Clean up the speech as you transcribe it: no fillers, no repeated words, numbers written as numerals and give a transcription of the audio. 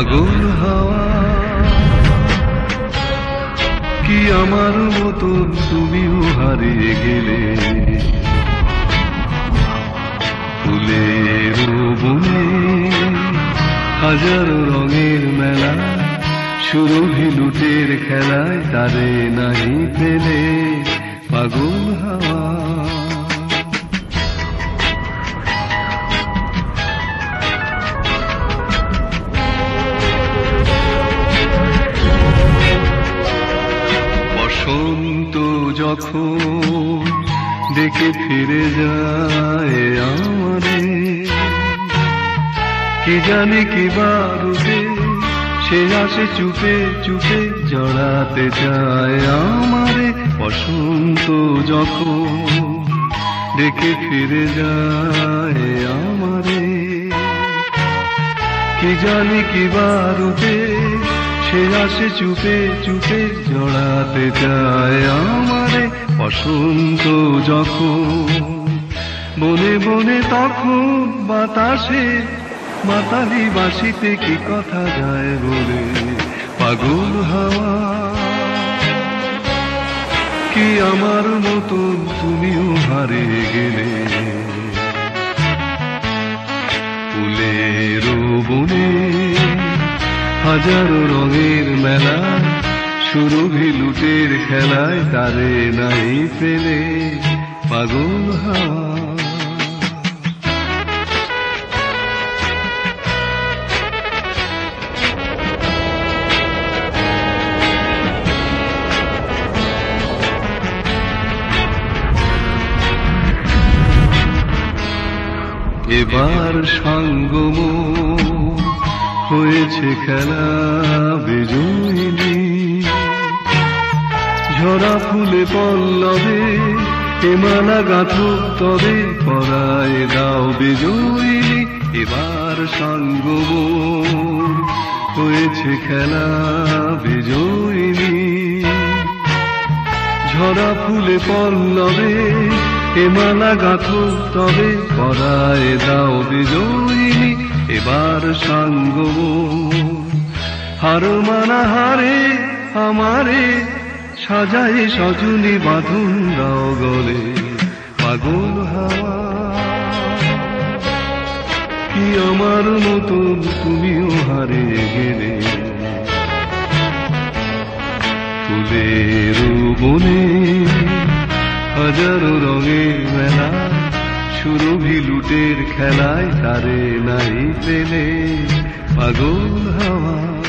পাগল হাওয়া কি আমার মতন তুমিও হারিয়ে গেলে ফুলের বনে হাজারো রঙের মেলা সুরভি লুটের খেলায় তারে নাহি পেলে পাগল হাওয়া বসন্ত যখন দেখে ফিরে যায় আমারে কি জানি কি বারুদে সে আসে চুপে চুপে জড়াতে চায় আমারে বসন্ত যখন দেখে ফিরে যায় আমারে কি জানি কি বারুদে সে আসে চুপে চুপে জড়াতে চায় আমারে বসন্ত যখন বনে বনে তখন বাতাসে মাতালি বাঁশিতে কি কথা যায় বলে পাগল হাওয়া কি আমার মতন তুমিও হারিয়ে গেলে ফুলের বনে হাজারো রঙের মেলা সুরভি লুটের খেলায় তারে নাই পেলে পাগল হাওয়া এবার সঙ্গম হয়েছে খেলা বিজয়িনী ঝরা ফুলে পল্লবে এমালা গাথো তবে পরায় দাও বিজয়িনী এবার সঙ্গম হয়েছে খেলা বিজয়িনী ঝরা ফুলে পল্লবে এমালা গাথো তবে পরায় দাও বিজয়িনী এবার সঙ্গম হার মানা হারে আমারে সাজায় সজনী বাঁধন দাও গলে পাগল হাওয়া কি আমার মতন তুমিও হারিয়ে গেলে ফুলের বনে হাজারো রঙের মেলা সুরভি লুটের খেলায় তারে নাই পেলে পাগল হাওয়া।